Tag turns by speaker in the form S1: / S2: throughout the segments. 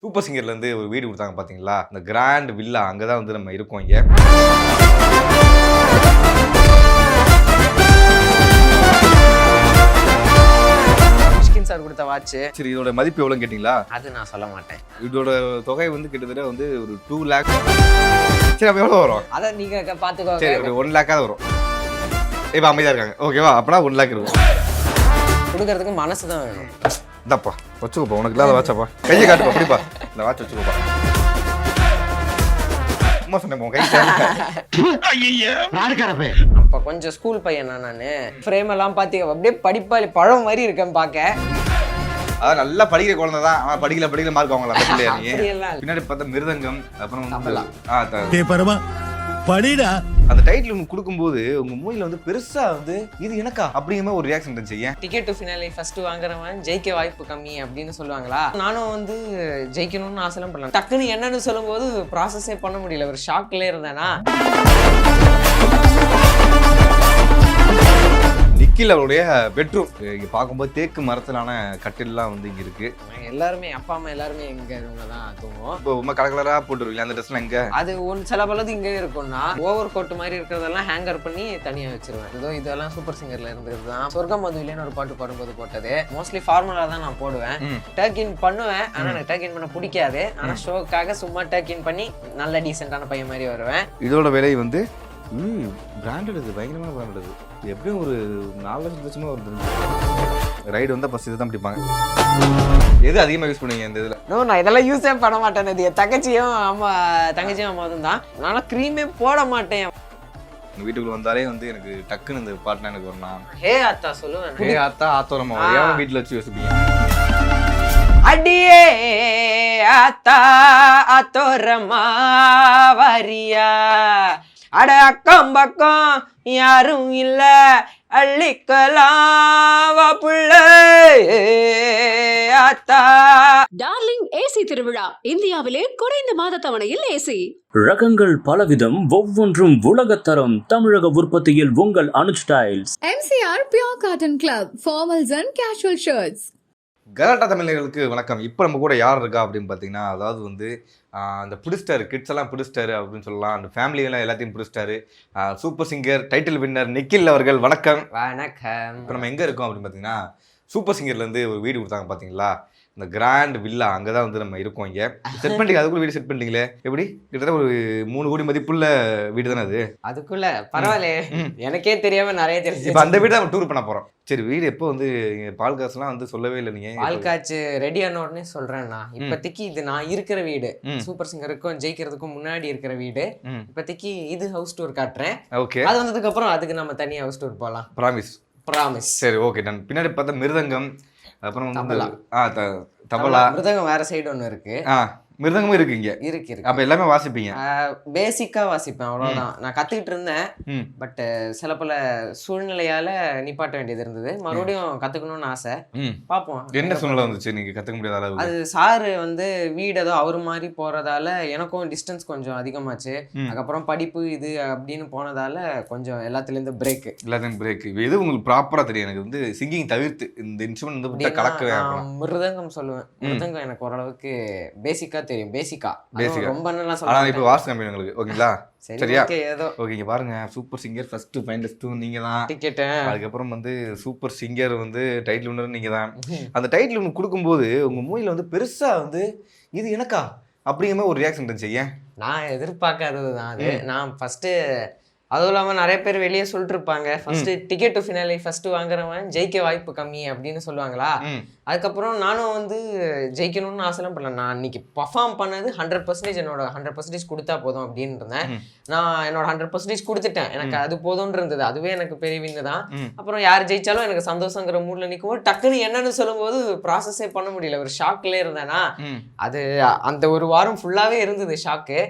S1: Super சிங்கர்லேருந்து ஒரு வீடு கொடுத்தாங்க பார்த்தீங்களா? இந்த கிராண்ட் வில்லா அங்கே தான் வந்து நம்ம இருக்கோம் இங்கே.
S2: மிஷ்கின் சார் கொடுத்த வாட்ச்.
S1: சரி, இதோட மதிப்பு எவ்வளோன்னு கேட்டிங்களா?
S2: அது நான் சொல்ல மாட்டேன்.
S1: இதோட தொகை வந்து கிட்டத்தட்ட வந்து ஒரு 2 lakh. சரி, அப்போ எவ்வளோ வரும்?
S2: அதை நீங்க பார்த்துக்கோங்க.
S1: சரி, ஒரு 1 lakh வரும். இப்போ அமைதியாக இருக்காங்க, ஓகேவா? அப்போனா 1 lakh இருக்கும்.
S2: கொடுக்கறதுக்கு மனசு தான் வேணும்.
S1: இந்தாப்பா வச்சுக்கோப்பா, உனக்கு இல்லாத வாட்சாப்பா. கையை காட்டுப்பா, அப்படிப்பா இந்த வாட்ச் வச்சுக்கோப்பா. சும்மா சொன்னேன் கை.
S2: அப்ப கொஞ்சம் ஸ்கூல் பையனா நானு. ஃப்ரேம் எல்லாம் பாத்தி அப்படியே படிப்பாளி பழம் மாதிரி இருக்கேன் பாக்க.
S1: அதான் நல்லா படிக்கிற குழந்தை தான், அவன் படிக்கல மார்க் வாங்கலாம்.
S2: அப்படியெல்லாம் இல்ல.
S1: பின்னாடி பார்த்தா மிருதங்கம், அப்புறம்
S2: தபலா.
S3: படிடா.
S1: அந்த டைட்டில் உங்களுக்கு கொடுக்கும்போது உங்க மூவில வந்து பெருசா வந்து இது எனக்கா அப்படிங்கிற மாதிரி ஒரு ரியாக்ஷன் இருந்துச்சு. ஏன்
S2: டிக்கெட் டு ஃபினாலே ஃபர்ஸ்ட் வாங்குறவன் ஜெயிக்க வாய்ப்பு கம்மி அப்படின்னு சொல்லுவாங்களா? நானும் வந்து ஜெயிக்கணும்னு ஆசைலாம் பண்ணலாம். டக்குன்னு என்னன்னு சொல்லும்போது ப்ராசஸே பண்ண முடியல. ஒரு ஷாக்ல இருந்தேனா.
S1: நிக்கில் அவருடைய பெட்ரூம் இங்க பார்க்கும்போது தேக்கு மரத்திலான கட்டில்லாம் வந்து இங்க இருக்கு.
S2: எல்லாருமே அப்பா அம்மா எல்லாருமே எங்க இவங்க தான் தூங்குவோம்.
S1: இப்போ ரொம்ப கலர் போட்டுருவீங்க அந்த ட்ரெஸ்லாம் எங்க?
S2: அது சில பலது இங்கே இருக்கும்னா ஓவர் கோட் மாதிரி இருக்கிறதெல்லாம் ஹேங்கர் பண்ணி தனியா வச்சிருவேன். இதெல்லாம் சூப்பர் சிங்கர்ல இருந்தது தான். சொர்க்கம் மதுவிலேன்னு ஒரு பாட்டு பாடும்போது போட்டது. மோஸ்ட்லி ஃபார்முலா தான் நான் போடுவேன். டர்க்கின் பண்ணுவேன், ஆனா எனக்கு டர்க்கின் பண்ண பிடிக்காது. ஆனா ஷோக்காக சும்மா டர்க்கின் பண்ணி நல்ல டீசென்டான பையன் மாதிரி வருவேன்.
S1: இதோட விலை வந்து பிராண்டட், இது பயங்கரமான பிராண்டட். இது எப்படியும் ஒரு 4 லட்சமா வருது. ரைடு வந்தால் ஃபஸ்ட் இதுதான் பிடிப்பாங்க. எது அதிகமாக யூஸ் பண்ணுவீங்க இந்த இதில்?
S2: நான் இதெல்லாம் யூஸே பண்ண மாட்டேன். இது என் தங்கச்சியும் அம்மாவும் தான். நானும் க்ரீமே போட மாட்டேன்.
S1: வீட்டுக்குள்ள வந்தாலே வந்து எனக்கு டக்குன்னு இந்த பாட்டுனா எனக்கு வரணும்.
S2: ஹே அத்தா சொல்லுவேன்.
S1: ஹே அத்தா ஆத்தோரமா ஏன் வீட்டில் வச்சு யோசிப்பீங்க?
S2: அடியே அத்தா ஆத்தோரமா வரியா, அட அக்கம் பக்கம் யாரும் இல்ல அள்ளிக்கலாம் புள்ளை அத்தா.
S4: டார்லிங் ஏசி திருவிழா இந்தியாவிலே குறைந்த மாத தவணையில் ஏசி.
S5: ரகங்கள் பலவிதம், ஒவ்வொன்றும் உலகத்தரம். தமிழக உற்பத்தியில் உங்கள் Anuj styles.
S6: MCR Pure Cotton Club, formals and casual shirts.
S1: கலாட்டா தமிழர்களுக்கு வணக்கம். இப்போ நம்ம கூட யார் இருக்கா அப்படின்னு பார்த்தீங்கன்னா, அதாவது வந்து அந்த பிடிச்சிட்டாரு, கிட்ஸ் எல்லாம் பிடிச்சிட்டாரு அப்படின்னு சொல்லலாம். அந்த ஃபேமிலியெல்லாம் எல்லாத்தையும் பிடிச்சிட்டாரு. Super singer title winner Nikhil அவர்கள் வணக்கம்.
S2: வணக்கம்.
S1: இப்போ நம்ம எங்கே இருக்கோம் அப்படின்னு பார்த்தீங்கன்னா, சூப்பர் சிங்கர்லேருந்து ஒரு வீடு கொடுத்தாங்க பார்த்தீங்களா? இந்த கிராண்ட் வில்லா அங்கே தான் வந்து நம்ம இருக்கோம் இங்கே. செட் பண்ணிட்டீங்க, அதுக்குள்ள வீடு செட் பண்ணிட்டீங்களே எப்படி? கிட்டத்தட்ட ஒரு 3 கோடி மதிப்புள்ள வீடு தானே அது.
S2: அதுக்குள்ள பரவாயில்ல, எனக்கே தெரியாம நிறைய தெரிஞ்சு.
S1: இப்போ அந்த வீடு தான் டூர் பண்ண போகிறோம். சரி, வீடு எப்போ வந்து பால் காசுலாம் வந்து சொல்லவே இல்லை நீங்கள்?
S2: பால் காய்ச்சி ரெடி ஆன உடனே சொல்றேன்னா, இப்போதைக்கு இது நான் இருக்கிற வீடு. சூப்பர் சிங்கருக்கும் ஜெயிக்கிறதுக்கும் முன்னாடி இருக்கிற வீடு. இப்போதைக்கு இது ஹவுஸ் டூர் காட்டுறேன்.
S1: ஓகே,
S2: அது வந்ததுக்கு அப்புறம் அதுக்கு நம்ம தனியாக ஹவுஸ் டூர் போகலாம். ப்ராமிஸ்.
S1: சரி, ஓகே டன். பின்னாடி பார்த்தா மிருதங்கம், அப்புறம்
S2: தபலா.
S1: தபலா.
S2: மிருதங்கம் வேற சைடு ஒன்று இருக்கு.
S1: மிருதங்கமும் இருக்கு இங்க.
S2: இருக்கு.
S1: அப்ப எல்லாமே வாசிப்பீங்க?
S2: பேசிக்கா வாசிப்பேன், அவ்வளவுதான். நான் கத்துக்கிட்டு இருந்தேன். பட் சில பல சூழ்நிலையால நிப்பாட்ட வேண்டியது இருந்தது. மறுபடியும் கத்துக்கணும்னு ஆசை. பாப்போம்
S1: என்ன சூழ்நிலை வந்துச்சு நீங்க கத்துக்க முடியாத அளவு?
S2: அது சாரு வந்து வீடு ஏதோ அவரு மாதிரி போறதால எனக்கும் டிஸ்டன்ஸ் கொஞ்சம் அதிகமாச்சு. அதுக்கப்புறம் படிப்பு இது அப்படின்னு போனதால கொஞ்சம் எல்லாத்துலேருந்து பிரேக்.
S1: எது உங்களுக்கு ப்ராப்பரா தெரியும்? எனக்கு வந்து சிங்கிங் தவிர்த்து இந்த இன்ஸ்ட்ருமெண்ட் வந்து கலக்கவே.
S2: மிருதங்கம் சொல்லுவேன். மிருதங்கம் எனக்கு ஓரளவுக்கு பேசிக்கா தெரியும். பேசிக்கா ரொம்ப நல்லா
S1: சொல்லுவாங்க. ஆனா இப்போ வாஸ் கம்பெனி உங்களுக்கு ஓகேங்களா? சரியா?
S2: ஏதோ
S1: ஓகேங்க. பாருங்க, சூப்பர் சிங்கர் ஃபர்ஸ்ட் ஃபைனலிஸ்ட் நீங்க தான்.
S2: டிக்கெட்,
S1: அதுக்கப்புறம் வந்து சூப்பர் சிங்கர் வந்து டைட்டில் வின்னர் நீங்க தான். அந்த டைட்டில் உங்களுக்கு கொடுக்கும்போது உங்க மூவில வந்து பெருசா வந்து இது எனக்கா அப்படிங்கிற மாதிரி ஒரு ரியாக்ஷன் இருந்துச்சு. ஏன்?
S2: நான் எதிர்பார்க்காதது தான் அது. நான் ஃபர்ஸ்ட் அதுவும் இல்லாமல் நிறைய பேர் வெளியே சொல்லிட்டு இருப்பாங்க, first ticket to finale first வாங்குறவன் ஜெயிக்க வாய்ப்பு கம்மி அப்படின்னு சொல்லுவாங்களா? அதுக்கப்புறம் நானும் வந்து ஜெயிக்கணும்னு ஆசைலாம் பண்ணல. நான் இன்னைக்கு பர்ஃபார்ம் பண்ணது 100% என்னோட 100% கொடுத்தா போதும் அப்படின்னு இருந்தேன். நான் என்னோட 100% கொடுத்துட்டேன். எனக்கு அது போதும்னு இருந்தது. அதுவே எனக்கு பெரிய வின்னு தான். அப்புறம் யார் ஜெயிச்சாலும் எனக்கு சந்தோஷங்கிற மூட்ல நிற்கும். டக்குன்னு என்னன்னு சொல்லும்போது ப்ராசஸே பண்ண முடியல. ஒரு ஷாக்ல இருந்தேன்னா, அது அந்த ஒரு வாரம் ஃபுல்லாவே இருந்தது ஷாக்கு.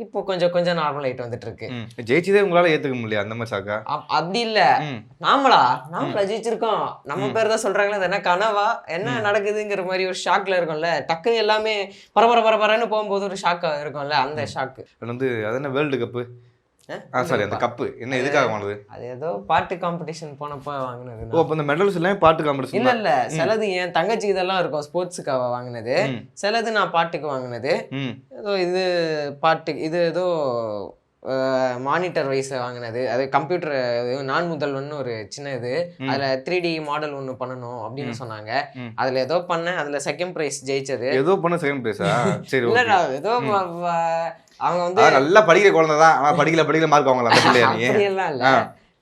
S2: இப்போ கொஞ்சம் நார்மல் ஆயிட்டு வந்துட்டு இருக்கு.
S1: ஜெயிச்சதே உங்களால ஏத்துக்க முடியல அந்த மாதிரி ஷாக்கா?
S2: அப்படி இல்ல, நாமளா ஜெயிச்சிருக்கோம், நம்ம பேர் தான் சொல்றாங்களே, அது என்ன கனவா, என்ன நடக்குதுங்கிற மாதிரி ஒரு ஷாக்ல இருக்கும்ல. டக்குன்னு எல்லாமே பரபரன்னு போகும்போது ஒரு ஷாக்கா இருக்கும்ல, அந்த ஷாக்கு.
S1: வந்து அது என்ன வேர்ல்டு கப்பு சாரி அந்த கப்பு என்ன எதுக்காக வாங்குனது?
S2: அது ஏதோ பாட்டு காம்படிஷன் போனப்போ வாங்கினது.
S1: ஓ அப்ப இந்த மெடல்ஸ் எல்லாம் பாட்டு காம்படிஷன்
S2: இல்ல இல்ல, சிலது என் தங்கச்சி இதெல்லாம் இருக்கும் ஸ்போர்ட்ஸுக்கு அவ வாங்கினது, சிலது நான் பாட்டுக்கு வாங்கினது. ஏதோ இது பாட்டு, இது ஏதோ மானிட்டர் வைஸ் வாங்கினது, அது கம்ப்யூட்டர் நான் முதல்வன்னு ஒரு சின்ன இது, அதுல 3D மாடல் ஒண்ணு பண்ணணும் அப்படின்னு சொன்னாங்க. அதுல ஏதோ பண்ணேன், அதுல செகண்ட் பிரைஸ் ஜெயிச்சது.
S1: ஏதோ பண்ண செகண்ட் பிரைஸா? சரி
S2: இல்ல ஏதோ அவங்க வந்து
S1: நல்லா படிக்கிற குழந்தை தான், ஆனா படிக்கல மார்க் வாங்கலாம்
S2: அப்படியெல்லாம் இல்ல,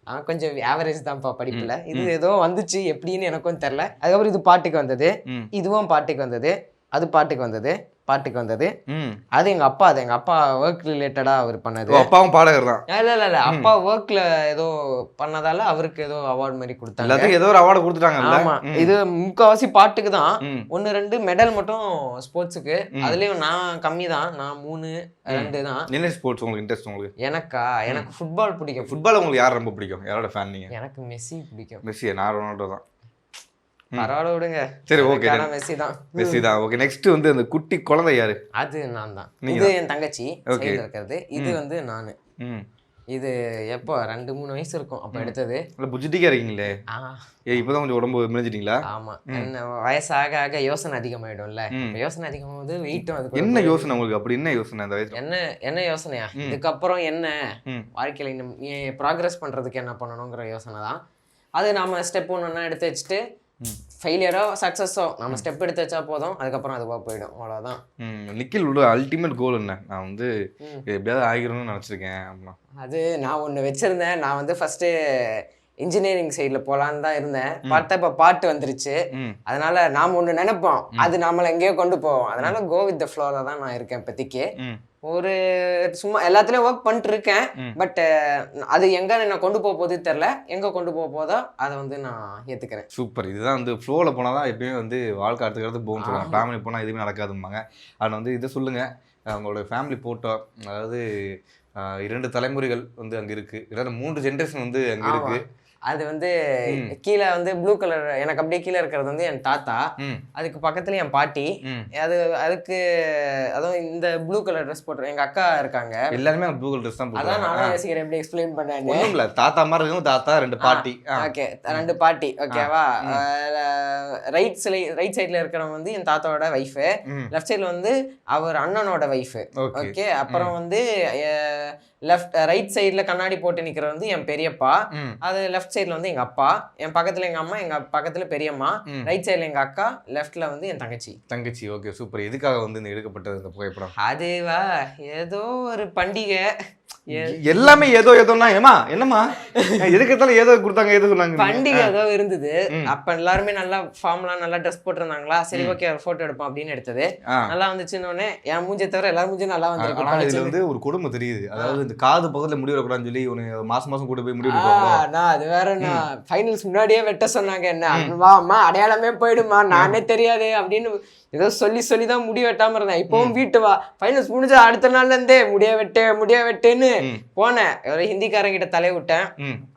S2: அவன் கொஞ்சம் ஆவரேஜ் தான்ப்பா படிப்புல. இது ஏதோ வந்துச்சு எப்படின்னு எனக்கும் தெரியல. அதுக்கப்புறம் இது பாட்டுக்கு வந்தது, இதுவும் பாட்டுக்கு வந்தது, அது பாட்டுக்கு வந்தது, பாட்டுக்கு வந்தது. அது எங்க அப்பா ஒர்க் ரிலேட்டடா அவர் பண்ணது.
S1: அப்பாவும் பாடகர் தான்?
S2: இல்ல அப்பா ஒர்க்ல ஏதோ பண்ணதால அவருக்கு ஏதோ அவார்டு மாதிரி கொடுத்தாங்க.
S1: ஏதோ ஒரு அவார்டு கொடுத்துட்டாங்க.
S2: ஆமா, இது முக்காவாசி பாட்டுக்கு தான். 1-2 மெடல் மட்டும் ஸ்போர்ட்ஸுக்கு. அதுலயும் நான் கம்மி தான், நான் 3-2 தான்.
S1: என்ன ஸ்போர்ட்ஸ் உங்களுக்கு இன்ட்ரெஸ்ட்? உங்களுக்கு
S2: எனக்கு ஃபுட்பால் பிடிக்கும்.
S1: ஃபுட்பால் உங்களுக்கு யார் ரொம்ப பிடிக்கும்? யாரோட ஃபேன் நீங்க?
S2: எனக்கு மெஸ்ஸி பிடிக்கும்.
S1: மெஸ்ஸி? நான் ரொனால்டோ தான்.
S2: பரவாயில்ல விடுங்க.
S1: சரி ஓகே,
S2: மெஸ்ஸி தான்.
S1: ஓகே, நெக்ஸ்ட் வந்து அந்த குட்டி குழந்தை யாரு?
S2: அது நான் தான். இது என் தங்கச்சி சைடுல இருக்கிறது, இது வந்து நானு. இது எப்போ 2-3 வயசு இருக்கும் அப்ப எடுத்தது.
S1: புஜிட்டிக்கா இருக்கீங்களே, இப்பதான் கொஞ்சம் உடம்பு மிளிஞ்சிட்டீங்களா?
S2: ஆமா, வயசாக ஆக யோசனை அதிகமாயிடும்ல. யோசனை அதிகமாகுது, வெயிட்டும். அதுக்கு
S1: என்ன யோசனை உங்களுக்கு? அப்படி என்ன யோசனை அந்த வயசுல?
S2: என்ன யோசனையா? இதுக்கப்புறம் என்ன வாழ்க்கையில நீ ப்ராக்ரஸ் பண்றதுக்கு என்ன பண்ணணுங்கிற யோசனை தான். அது நாம ஸ்டெப் ஒன்னா எடுத்து வச்சுட்டு, ஃபெயிலியரோ சக்ஸஸோ நம்ம ஸ்டெப் எடுத்து வச்சா போதும், அதுக்கப்புறம் அதுவா போயிடும், அவ்வளோதான்.
S1: நிக்கில் உள்ள அல்டிமேட் கோல் என்ன? நான் வந்து எப்படியாவது ஆகிடணும்னு நினச்சிருக்கேன். அப்படின்னா
S2: அது நான் ஒன்று வச்சிருந்தேன். நான் வந்து ஃபர்ஸ்ட் இன்ஜினியரிங் சைடில் போகலான்னு தான் இருந்தேன். பார்த்தா இப்போ பாட்டு வந்துருச்சு. அதனால நாம் ஒன்று நினைப்போம், அது நம்மளை எங்கேயோ கொண்டு போவோம். அதனால கோ வித் த ஃப்ளோவில் தான் நான் இருக்கேன் இப்போதைக்கு. ஒரு சும்மா எல்லாத்துலயும் ஒர்க் பண்ணிட்டு இருக்கேன். பட் அது எங்க என்ன கொண்டு போக போகுது தெரியல. எங்க கொண்டு போக போதோ அதை வந்து நான் ஏத்துக்கிறேன்.
S1: சூப்பர். இதுதான் வந்து ஃப்ளோவில் போனால் தான் எப்பயுமே வந்து வாழ்க்கை அடுத்துக்கிறது போகும்னு சொல்லுவாங்க. ஃபேமிலி போனால் எதுவுமே நடக்காதும்பாங்க. அதில் வந்து இதை சொல்லுங்க, அவங்களோட ஃபேமிலி போட்டோ, அதாவது 2 தலைமுறைகள் வந்து அங்கே இருக்கு, இல்லைன்னா 3 ஜென்ரேஷன் வந்து அங்கே இருக்கு.
S2: அது வந்து கீழே வந்து ப்ளூ கலர், எனக்கு அப்படியே கீழே இருக்கிறது வந்து என் தாத்தா, அதுக்கு பக்கத்துல என் பாட்டி, அதுக்கு அதுவும் இந்த ப்ளூ கலர் ட்ரெஸ் போட்டு எங்க அக்கா இருக்காங்க.
S1: எல்லாருமே ப்ளூ கலர் ட்ரெஸ் தான் போடுறாங்க.
S2: அதான் நானும் யோசிக்கிறேன் எப்படி எக்ஸ்பிளைன் பண்ணேன்.
S1: இல்ல தாத்தா மாதிரி இருக்கும், தாத்தா 2 பாட்டி.
S2: ஓகே, 2 பாட்டி. ஓகேவா? ரைட் சைட்ல இருக்கிறவங்க வந்து என் தாத்தாவோட வைஃப், லெஃப்ட் சைட்ல வந்து அவர் அண்ணனோட வைஃப். ஓகே, அப்புறம் வந்து ரைட் சைட்ல கண்ணாடி போட்டு நிக்கிற வந்து என் பெரியப்பா, அது லெஃப்ட் சைட்ல வந்து எங்க அப்பா, என் பக்கத்துல எங்க அம்மா, எங்க பக்கத்துல பெரியம்மா, ரைட் சைட்ல எங்க அக்கா, லெஃப்ட்ல வந்து என் தங்கச்சி. Okay super. எதுக்காக வந்து இந்த எடுக்கப்பட்டது இந்த புகைப்படம்? அதுவா, ஏதோ ஒரு பண்டிகை, எல்லாமே ஏதோனா என்னமா எதுக்கத்தாலும் ஏதோ கொடுத்தாங்க, ஏதோ சொன்னாங்க, பண்டிகை ஏதோ இருந்தது. அப்ப எல்லாருமே நல்லா ஃபார்ம்லாம் நல்லா ட்ரெஸ் போட்டிருந்தாங்களா, சரி ஓகே ஒரு போட்டோ எடுப்போம் அப்படின்னு எடுத்தது. நல்லா வந்துச்சுன்னு என் மூஞ்சியை தவிர எல்லாரும் மூஞ்சும் நல்லா வந்துருக்கு. இதுல வந்து ஒரு குடும்பம் தெரியுது, அதாவது இந்த காது பக்கத்துல முடி வரக்கூடாதுன்னு சொல்லி மாசம் கூட போய் முடி எடுப்பாங்க. அது வேற, நான் ஃபைனல்ஸ் முன்னாடியே வெட்ட சொன்னாங்க, என்ன வாமா அடையாளமே போயிடுமா, நானே தெரியாது அப்படின்னு ஏதோ சொல்லி தான் முடி வெட்டாம இருந்தேன். இப்பவும் வீட்டு வா, ஃபைனல்ஸ் முடிஞ்சா அடுத்த நாள்ல இருந்தே முடிய வெட்டுன்னு போனேன். ஒரு ஹிந்திக்காரங்கிட்ட தலையை விட்டேன்,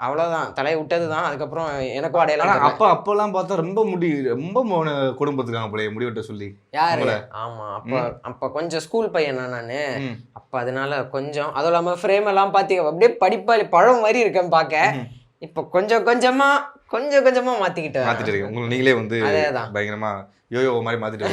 S2: அவ்வளவுதான், தலையை விட்டதுதான். அதுக்கப்புறம் எனக்கும் அடையாளம். அப்பெல்லாம் பார்த்தா ரொம்ப குடும்பத்துக்காக போல முடி வெட்ட சொல்லி. யாரு? ஆமா, அப்ப கொஞ்சம் ஸ்கூல் பையன் நானு. அப்ப அதனால கொஞ்சம், அதுவும் இல்லாம ஃப்ரேம் எல்லாம் பாத்தீங்க அப்படியே படிப்பாளி பழம் மாதிரி இருக்கேன் பாக்க. இப்ப கொஞ்சம் கொஞ்சமா மாத்திட்டு உங்களுக்கு நீங்களே வந்து பயங்கரமா யோயோ மாதிரி மாத்திட்டு.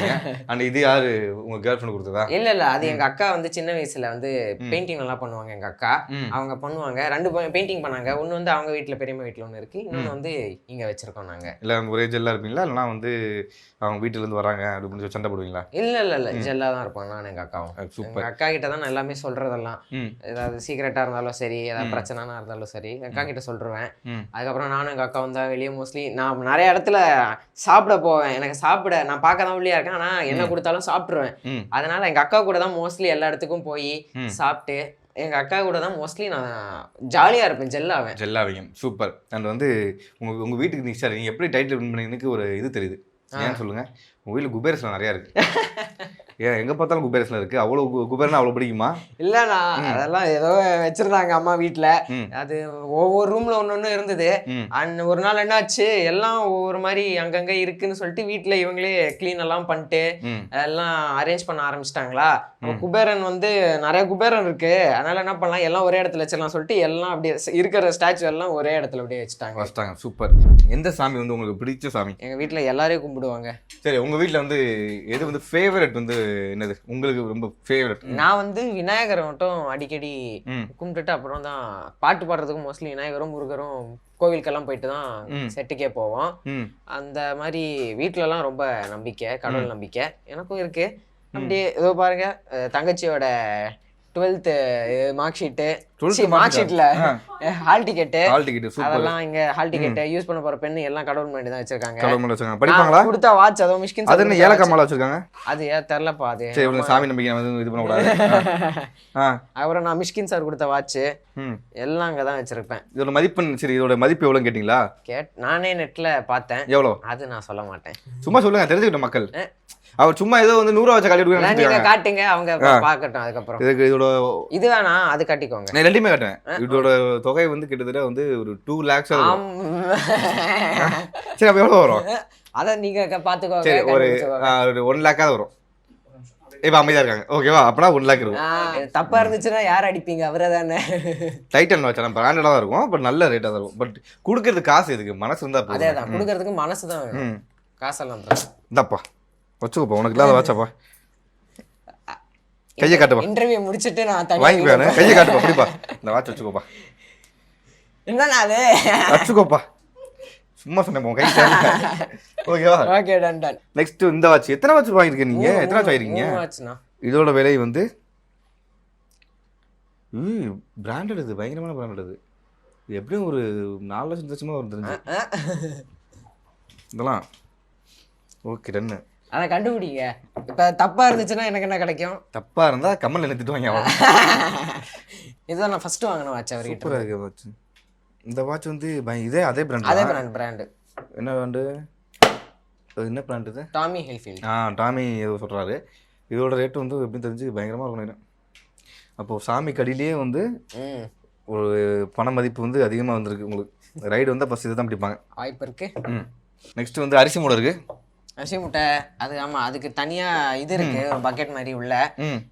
S2: அண்ட் இது யாரு உங்க கேர்ள் ஃப்ரெண்ட் கொடுத்ததா? இல்ல அது எங்க அக்கா வந்து சின்ன வயசுல வந்து பெயிண்டிங் நல்லா பண்ணுவாங்க. எங்க அக்கா அவங்க பண்ணுவாங்க, 2 பெயிண்டிங் பண்ணாங்க. ஒன்னு வந்து அவங்க வீட்டுல, பெரியம்மா வீட்டுல ஒண்ணு இருக்கு, இன்னொன்னு வந்து இங்க வச்சிருக்கோம் நாங்க. இல்ல ஒரே ஜெல்லா இருப்பீங்களா, இல்லைன்னா வந்து அவங்க வீட்டுல இருந்து வராங்க அப்படின்னு சண்டை போடுவீங்களா? இல்ல ஜெல்லா தான் இருப்போம் நான் எங்க அக்காவும். எங்க அக்கா கிட்ட தான் நான் எல்லாமே சொல்றதெல்லாம், ஏதாவது சீக்கிரட்டா இருந்தாலும் சரி, ஏதாவது பிரச்சனைனா இருந்தாலும் சரி அக்கா கிட்ட சொல்றேன். அதுக்கப்புறம் நானும் எங்க அக்கா வந்தா வெளியே மோஸ்ட்லி நான் நிறைய இடத்துல சாப்பிட போவேன். எனக்கு சாப்பிட நான் பார்க்க தான் உள்ளியா இருக்கேன், ஆனா என்ன கொடுத்தாலும் சாப்பிட்டுருவேன். அதனால எங்க அக்கா கூட தான் மோஸ்ட்லி எல்லா இடத்துக்கும் போய் சாப்பிட்டு, எங்க அக்கா கூட தான் மோஸ்ட்லி நான் ஜாலியா இருப்பேன், ஜெல்லாவேன். சூப்பர். அண்ட் வந்து உங்க வீட்டுக்கு நீங்க எப்படி டைட்டில் வின் பண்ணீங்கன்னு ஒரு இது தெரியுது. ஏன்னு சொல்லுங்க.
S1: உங்கள் வீட்டில் குபேரஸ்லாம் நிறையா இருக்கு. ஏன் எங்கே பார்த்தாலும் குபேரஸ்லாம் இருக்கு. அவ்வளோ குபேரனா அவ்வளோ பிடிக்குமா?
S2: இல்லண்ணா அதெல்லாம் ஏதோ வச்சிருந்தாங்க அம்மா வீட்டுல. அது ஒவ்வொரு ரூம்ல ஒன்னொன்னு இருந்தது. அண்ட் ஒரு நாள் என்ன ஆச்சு, எல்லாம் ஒவ்வொரு மாதிரி அங்கங்க இருக்குன்னு சொல்லிட்டு வீட்டுல இவங்களே கிளீன் எல்லாம் பண்ணிட்டு எல்லாம் அரேஞ்ச் பண்ண ஆரம்பிச்சிட்டாங்களா. குபேரன் வந்து நிறைய குபேரன் இருக்கு, அதனால என்ன பண்ணலாம் எல்லாம் ஒரே இடத்துல வச்சிடலாம் சொல்லிட்டு எல்லாம் அப்படியே இருக்கிற ஸ்டாச்சு எல்லாம் ஒரே இடத்துல அப்படியே வச்சுட்டாங்க.
S1: சூப்பர். எந்த சாமி வந்து உங்களுக்கு பிடிச்ச சாமி?
S2: எங்க வீட்டுல எல்லாரையும் கும்பிடுவாங்க.
S1: சரி, உங்க வீட்டுல வந்து எது வந்து ஃபேவரட் வந்து என்னது உங்களுக்கு ரொம்ப ஃபேவரட்?
S2: நான் வந்து விநாயகரை மட்டும் அடிக்கடி கும்பிட்டுட்டு அப்புறம் தான் பாட்டு பாடுறதுக்கு மோஸ்ட்லி விநாயகரும் முருகரும் கோவிலுக்கெல்லாம் போயிட்டு தான் செட்டுக்கே போவோம். அந்த மாதிரி வீட்டுல எல்லாம் ரொம்ப நம்பிக்கை, கடவுள் நம்பிக்கை எனக்கும் இருக்கு. அப்படியே ஏதோ பாருங்க தங்கச்சியோட 12th மார்க் ஷீட்டு, மார்க் ஷீட்ல ஹால் டிக்கெட், அதெல்லாம் இங்க ஹால் டிக்கெட் யூஸ் பண்ண போற பென் எல்லாம் கடவுள் முன்னாடி தான் வச்சிருக்காங்க.
S1: படிப்பாங்களா?
S2: கொடுத்தா வாட்ச் அதோ மிஷ்கின்
S1: அது என்ன ஏலக்காய் மாலை வச்சிருக்காங்க?
S2: அது ஏன் தெரியலப்பா. அது
S1: சரி, உங்களுக்கு சாமி நம்பிக்கை வந்து இது பண்ண கூடாது.
S2: அப்புறம் நான் மிஷ்கின் சார் கொடுத்த வாட்ச் எல்லாம் அங்கதான் வச்சிருப்பேன்.
S1: இதோட மதிப்பெண் சரி, இதோட மதிப்பு எவ்வளவு கேட்டீங்களா?
S2: நானே நெட்ல பார்த்தேன்.
S1: எவ்வளவு?
S2: அது நான் சொல்ல மாட்டேன்.
S1: சும்மா சொல்லுங்க, தெரிஞ்சுக்கிட்ட மக்கள். அவர் சும்மா ஏதோ வந்து 100 வச்ச காட்டி
S2: நீங்க காட்டுங்க, அவங்க பாக்கட்டும். அதுக்கப்புறம்
S1: இதோட
S2: இது வேணா அது கட்டிக்கோங்க.
S1: நான் ரெண்டுமே காட்டுவேன். இதோட தொகை வந்து கிட்டத்தட்ட வந்து ஒரு 2 lakhs. சரி, அப்ப எவ்வளவு வரும்?
S2: அத நீங்க பாத்துக்கோங்க.
S1: சரி, ஒரு 1 lakh வரும். இப்ப அமைதியா இருக்காங்க. ஓகேவா? அப்பனா 1 lakh இருக்கும்.
S2: தப்பா இருந்துச்சுன்னா யார் அடிப்பீங்க? அவரே தானே.
S1: டைட்டன் வச்சா பிராண்டடா தான் இருக்கும், பட் நல்ல ரேட்டா தான் இருக்கும். பட் குடுக்கறது காசு எதுக்கு? மனசு இருந்தா போதும்.
S2: அதேதான், குடுக்கறதுக்கு மனசு தான் வேணும், காசெல்லாம்
S1: இந்தாப்பா வச்சுக்கோப்பா, உனக்கு இல்லாத வாட்சாப்பா. கையை காட்டுப்பா.
S2: இன்டர்வியூ முடிச்சிட்டு நான் தனியா
S1: வாங்கிப்பா. கையை காட்டுப்பா, அப்படிப்பா. இந்த வாட்ச் வச்சுக்கோப்பா.
S2: என்னன்னா அது
S1: வச்சுக்கோப்பா, சும்மா சொன்னேன் கை. ஓகேவா?
S2: Okay, done done.
S1: நெக்ஸ்ட் இந்த வாட்ச் எத்தனை வாட்ச் வாங்கிருக்கீங்க நீங்க? எத்தனை வாட்ச் வாங்கிருக்கீங்க?
S2: வாட்ச்னா
S1: இதோட விலை வந்து பிராண்டட். இது பயங்கரமான பிராண்டட். இது எப்படியும் ஒரு 4 லட்சமா வரும் தெரிஞ்சு இதெல்லாம். ஓகே, டன்னு.
S2: அதை கண்டுபிடிங்க. இப்ப தப்பா இருந்துச்சுன்னா எனக்கு என்ன கிடைக்கும்?
S1: தப்பா இருந்தா கம்மல்ல என்ன திட்டுவாங்க.
S2: இதுதான் நான் ஃபர்ஸ்ட் வாங்கின வாட்ச் அவர்கிட்ட.
S1: சூப்பரா இருக்கு வாட்ச். இந்த வாட்ச் வந்து இதே அதே பிராண்ட்.
S2: அதே பிராண்ட்.
S1: என்ன பிராண்டு? என்ன பிராண்ட் இது?
S2: டாமி ஹில்ஃபீல்ட்.
S1: டாமி ஏதோ சொல்றாரு. இதோட ரேட் வந்து எப்படி தெரிஞ்சு பயங்கரமா இருக்கும். அப்போ சாமி கடியிலேயே வந்து ஒரு பண மதிப்பு வந்து அதிகமா வந்திருக்கு உங்களுக்கு. ரைடு வந்து ஃபர்ஸ்ட் இதுதான் பிடிப்பாங்க.
S2: வாய்ப்பு இருக்கு.
S1: நெக்ஸ்ட் வந்து அரிசி மூடை இருக்கு.
S2: அரிசி முட்டை அது ஆமா, அதுக்கு தனியா இது இருக்கு, ஒரு பக்கெட் மாதிரி உள்ள.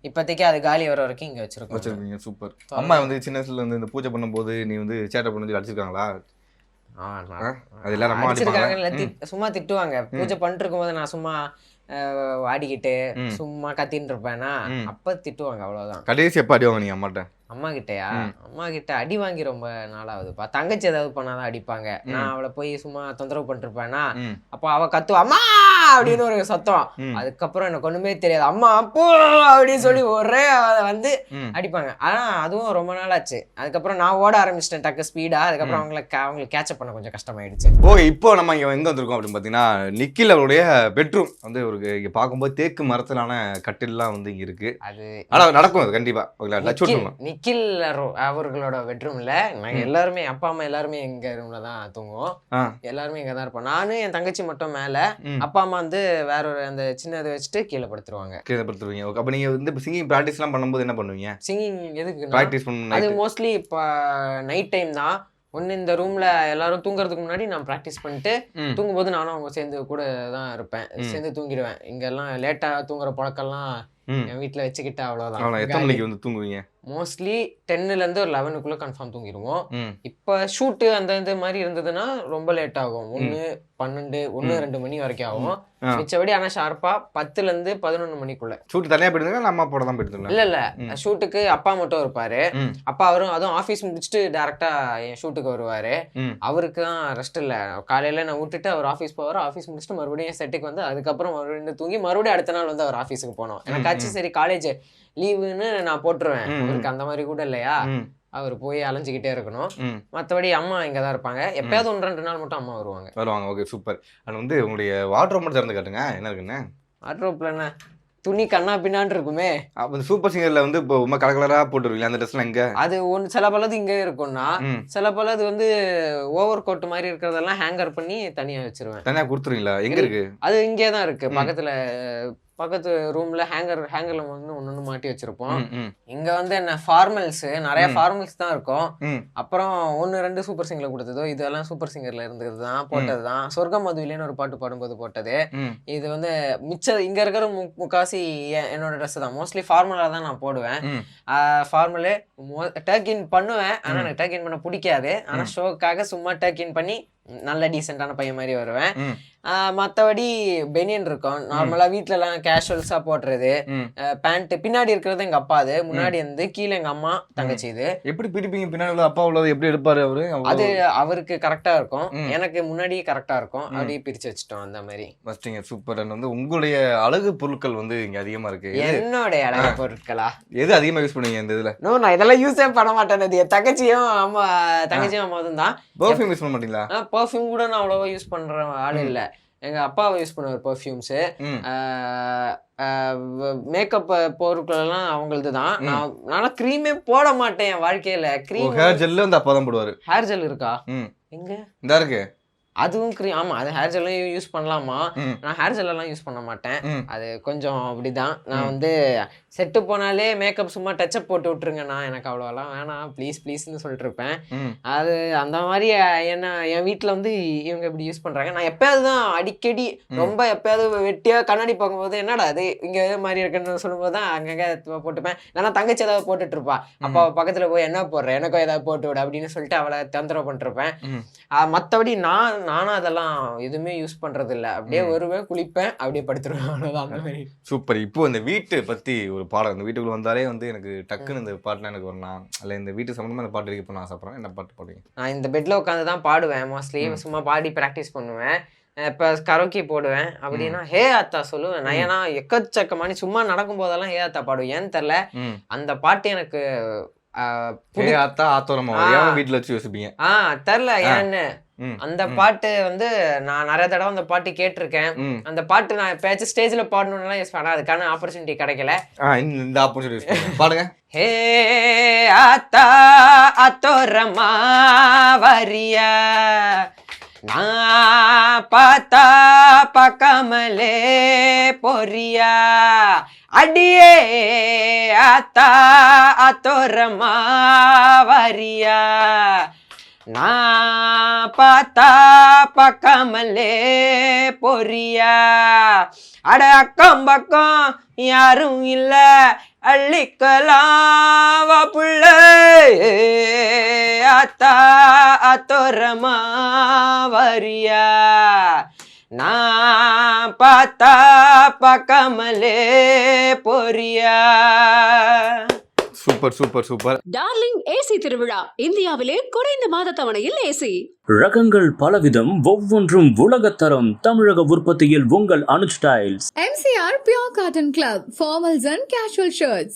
S2: இப்போதைக்கு அது காலி வர வரைக்கும் இங்க வச்சிருக்கீங்க.
S1: சூப்பர். அம்மா வந்து சின்ன வயசுல வந்து இந்த பூஜை பண்ணும்போது நீ வந்து சேட்டை பண்ணி அடிச்சிருக்காங்களா? அது எல்லாரும் அம்மா
S2: அடிச்சிருக்காங்க. சும்மா திட்டுவாங்க. பூஜை பண்ணிட்டு இருக்கும்போது நான் சும்மா ஆடிக்கிட்டு சும்மா கத்தின்னு இருப்பேன்னா அப்ப திட்டுவாங்க, அவ்வளவுதான்.
S1: கடைசி எப்ப அடிவாங்க நீங்க அம்மாட்ட?
S2: அம்மா கிட்டயா? அம்மா கிட்ட அடி வாங்கி ரொம்ப நாளாகுதுப்பா. தங்கச்சி ஏதாவது பண்ணாதான் அடிப்பாங்க. நான் அவளை போய் சும்மா தொந்தரவு பண்ணிருப்பேன்னா அப்போ அவ கத்துவா அம்மா அப்படின்னு ஒரு சத்தம். அதுக்கப்புறம் எனக்கு ஒண்ணுமே தெரியாது. அம்மா அப்போ அப்படின்னு சொல்லி ஒரே வந்து அடிப்பாங்க. ஆனா அதுவும் ரொம்ப நாள் ஆச்சு. அதுக்கப்புறம் நான் ஓட ஆரம்பிச்சிட்டேன் டக்கு ஸ்பீடா. அதுக்கப்புறம் அவங்களுக்கு கேட்சப் பண்ண கொஞ்சம் கஷ்டமாயிடுச்சு.
S1: ஓகே, இப்போ நம்ம இங்க எங்க வந்திருக்கோம் அப்படின்னு பாத்தீங்கன்னா நிக்கில் அவருடைய பெட்ரூம் வந்து ஒரு இங்க பார்க்கும்போது தேக்கு மரத்திலான கட்டில்லாம் வந்து இங்க இருக்கு. அது ஆனா நடக்கும், அது கண்டிப்பா
S2: நிக்கில் அவர்களோட பெட்ரூம்ல நாங்க எல்லாருமே அப்பா அம்மா எல்லாருமே எங்க ரூம்ல தான் தூங்குவோம். எல்லாருமே இங்க தான் இருப்போம். நானு என் தங்கச்சி மட்டும் மேல, அப்பா அம்மா வந்து வேற ஒரு அந்த சின்னதை வச்சுட்டு கீழே படுத்துருவாங்க.
S1: அப்ப நீங்க வந்து சிங்கிங் பிராக்டிஸ் எல்லாம் பண்ணும்போது என்ன பண்ணுவீங்க?
S2: சிங்கிங் எதுக்கு
S1: பிராக்டிஸ் பண்ணணும்?
S2: அது மோஸ்ட்லி இப்ப நைட் டைம் தான். ஒன்னு இந்த ரூம்ல எல்லாரும் தூங்குறதுக்கு முன்னாடி நான் பிராக்டிஸ் பண்ணிட்டு தூங்கும்போது நானும் அவங்க சேர்ந்து கூட தான் இருப்பேன். சேர்ந்து தூங்கிடுவேன். இங்க எல்லாம் லேட்டா தூங்குற பழக்கம்லாம் என் வீட்டுல வச்சுக்கிட்டா அவ்வளவுதான்.
S1: எத்தனை மணிக்கு வந்து தூங்குவீங்க?
S2: மோஸ்ட்லி 10ல இருந்து ஒரு 11க்குள்ள கன்ஃபார்ம் தூங்கிடுவோம். இப்ப ஷூட்டு அந்த இந்த மாதிரி இருந்ததுன்னா ரொம்ப லேட் ஆகும். 1, 12, 1, 2 மணி வரைக்கும் ஆகும். மிச்சபடி ஆனா ஷார்ப்பா 10ல இருந்து 11 மணிக்குள்ள.
S1: ஷூட் தனியா போயிடுங்க, அம்மா போட தான் போயிடுங்க?
S2: இல்ல ஷூட்டுக்கு அப்பா மட்டும் இருப்பாரு. அப்பா அவரும் அதுவும் ஆபீஸ் முடிச்சுட்டு டைரக்டா என் ஷூட்டுக்கு வருவாரு. அவருக்கு தான் ரெஸ்ட் இல்ல. காலையில நான் விட்டுட்டு அவர் ஆபீஸ் போவாரு. ஆபீஸ் முடிச்சுட்டு மறுபடியும் செட்டுக்கு வந்து அதுக்கப்புறம் மறுபடியும் தூங்கி மறுபடியும் அடுத்த நாள் வந்து அவர் ஆபீஸுக்கு போனோம். எனக்காச்சும் சரி காலேஜ் லீவுன்னு நான் போட்டுருவேன். அவருக்கு அந்த மாதிரி கூட இல்லையா, அவர் போய் அலைஞ்சிக்கிட்டே இருக்கணும். மற்றபடி அம்மா இங்கதான் இருப்பாங்க. எப்பயாவது 1-2 நாள் மட்டும் அம்மா வருவாங்க.
S1: Okay, super. அது வந்து உங்களுடைய வார்ட்ரோப் மட்டும் திறந்து காட்டுங்க, என்ன இருக்குன்னு.
S2: வார்ட்ரோப்ல என்ன துணி கண்ணா பின்னான்னு இருக்குமே.
S1: அப்போ சூப்பர் சிங்கர்ல வந்து இப்போ ரொம்ப கலர் கலரா போட்டுருவீங்களா அந்த ட்ரெஸ்லாம் எங்க?
S2: அது ஒன்று சில பலது இங்கே இருக்கும்னா,
S1: ம்.
S2: சில பலது வந்து ஓவர் கோட் மாதிரி இருக்கிறதெல்லாம் ஹேங்கர் பண்ணி தனியா வச்சிருவேன்.
S1: தனியா கொடுத்துருவீங்களா? எங்க இருக்கு?
S2: அது இங்கே தான் இருக்கு.
S1: ம்.
S2: பக்கத்து ரூம்ல ஹேங்கர்ல வந்து ஒன்னு மாட்டி வச்சிருப்போம்.
S1: ம், ம்,
S2: இங்க வந்து என்ன ஃபார்மல்ஸ், நிறைய
S1: ம்.
S2: ஃபார்மல்ஸ் தான் இருக்கும்.
S1: ம்.
S2: அப்புறம் 1-2 சூப்பர் சிங்கர்ல கொடுத்ததோ, இதெல்லாம் சூப்பர் சிங்கர்ல இருந்தது தான், போட்டது தான். சொர்க்கம் மதுவிலேன்னு ஒரு பாட்டு பாடும்போது போட்டது.
S1: ம்.
S2: இது வந்து இங்க இருக்கிற முக்காசி என்னோட ட்ரெஸ் தான். மோஸ்ட்லி ஃபார்மலா தான் நான் போடுவேன்.
S1: ம்.
S2: ஃபார்மலு டர்க்கின் பண்ணுவேன். ஆனா எனக்கு டர்க்கின் பண்ண பிடிக்காது. ஆனா ஷோக்காக சும்மா டர்க்கின் பண்ணி நல்ல டீசென்டான பையன் மாதிரி வருவேன். மற்றபடி பெனியன் இருக்கும். நார்மலா வீட்டுலலாம் கேஷுவல்ஸா போடுறது.
S1: ம்.
S2: பேண்ட் பின்னாடி இருக்கிறது எங்க அப்பாது, முன்னாடி வந்து கீழே எங்க அம்மா தங்கச்சி. இது
S1: எப்படி பிடிப்பீங்க? பின்னாடி உள்ள அப்பா உள்ளது எப்படி எடுப்பாரு அவரு?
S2: அது அவருக்கு கரெக்டா இருக்கும்.
S1: ம்.
S2: எனக்கு முன்னாடியே கரெக்டா இருக்கும். அப்படியே பிரிச்சு வச்சுட்டோம் அந்த மாதிரி.
S1: ஃபர்ஸ்ட்ங்க சூப்பர். அண்ட் வந்து உங்களுடைய அழகு பொருட்கள் வந்து இங்க அதிகமா இருக்கு.
S2: என்னோட அழகு பொருட்களா?
S1: எது அதிகமா யூஸ் பண்ணுவீங்க இந்த இதுல?
S2: நோ, நான் இதெல்லாம் யூஸே பண்ண மாட்டேன். அது என் தங்கச்சியும் அம்மாவும் தான்.
S1: பெர்ஃப்யூம் யூஸ் பண்ண மாட்டீங்களா?
S2: பர்ஃப்யூம் கூட நான் அவ்வளோவா யூஸ் பண்ற ஆள் இல்ல. எங்க அப்பாவை யூஸ் பண்ணுவார் பர்ஃப்யூம்ஸு.
S1: ம்.
S2: மேக்கப் பொருட்கள் எல்லாம் அவங்களது தான். நான் க்ரீமே போட மாட்டேன் என் வாழ்க்கையில. க்ரீம்
S1: ஹேர் ஜெல்லு அந்த அப்பா தான் போடுவாரு.
S2: ஹேர் ஜெல் இருக்கா?
S1: ம்.
S2: எங்க?
S1: இதா இருக்கு.
S2: அதுவும் க்ரீம். ஆமா, அது ஹேர் ஜெல்லும் யூஸ் பண்ணலாமா?
S1: ம்.
S2: நான் ஹேர் ஜெல் எல்லாம் யூஸ் பண்ண மாட்டேன்.
S1: ம்.
S2: அது கொஞ்சம் அப்படிதான். நான் வந்து செட்டு போனாலே மேக்கப் சும்மா டச்சப் போட்டு விட்டுருங்கண்ணா, எனக்கு அவ்வளோலாம் வேணாம் ப்ளீஸ்னு சொல்லிட்டு இருப்பேன்.
S1: ம்.
S2: அது அந்த மாதிரி என்ன என் வீட்டில் வந்து இவங்க இப்படி யூஸ் பண்ணுறாங்க. நான் எப்பயாவது தான் அடிக்கடி ரொம்ப எப்பயாவது வெட்டியாக கண்ணாடி பார்க்கும்போது என்னடா அது இங்கே எது மாதிரி இருக்குன்னு சொல்லும்போது தான் அங்கங்கே போட்டுப்பேன். இல்லைன்னா தங்கச்சி ஏதாவது போட்டுட்டு இருப்பா. அப்போ பக்கத்தில் போய் என்ன போடுறேன், எனக்கும் ஏதாவது போட்டு விடு அப்படின்னு சொல்லிட்டு அவளை தொந்தரவு பண்ணிருப்பேன். மற்றபடி நானும் அதெல்லாம் எதுவுமே யூஸ் பண்ணுறது இல்லை. அப்படியே வருவேன், குளிப்பேன், அப்படியே படுத்துருவேன். அவ்வளோதான் அந்த மாதிரி.
S1: சூப்பர். இப்போ இந்த வீட்டை பத்தி ஒரு பாடம், இந்த வீட்டுக்குள்ள வந்தாலே வந்து எனக்கு டக்குன்னு இந்த பாட்டுலாம் எனக்கு வரலாம், அல்ல இந்த வீட்டு சம்பந்தமா இந்த பாட்டு இருக்க ஆசைப்படுறேன். என்ன பாட்டு பாடுவீங்க?
S2: நான் இந்த பெட்ல உட்காந்து தான் பாடுவேன். மோஸ்ட்லி சும்மா பாடி ப்ராக்டிஸ் பண்ணுவேன். இப்போ கரோக்கி போடுவேன். அப்படின்னா ஹே அத்தா சொல்லுவேன். நான் ஏன்னா எக்கச்சக்கமானி சும்மா நடக்கும் போதெல்லாம் ஹே அத்தா பாடுவேன். ஏன்னு தெரில, அந்த பாட்டு எனக்கு
S1: வீட்டுல வச்சு யோசிப்பீங்க.
S2: தெரில ஏன்னு. அந்த பாட்டு வந்து நான் நிறைய தடவை அந்த பாட்டு கேட்டிருக்கேன். அந்த பாட்டு நான் எப்பயாச்சும் ஸ்டேஜ்ல பாடணும்னா யூஸ் பண்ண, அதுக்கான ஆப்பர்ச்சுனிட்டி கிடைக்கல.
S1: இந்த ஆப்பர்ச்சுனிட்டி பாடுங்க.
S2: ஹே ஆத்தா அத்தோரமா வரியா, நான் பார்த்தா பக்கமலே பொரியா, அடியே ஆத்தா அத்தோரமா வரியா, நான் பார்த்தா பக்கமலே பொரியா, அட அக்கம் பக்கம் யாரும் இல்ல அள்ளிக்கலாம் புள்ள, அத்தா அத்தோரமா வரியா, நான் பார்த்தா பக்கமலே பொரியா.
S1: Super super super.
S4: Darling AC திருவிழா இந்தியாவிலே குறைந்த மாத தவணையில் ஏசி.
S5: ரகங்கள் பலவிதம், ஒவ்வொன்றும் உலகத்தரம். தமிழக உற்பத்தியில் உங்கள் Anuj styles.
S6: MCR Pure Cotton Club, formals and casual shirts.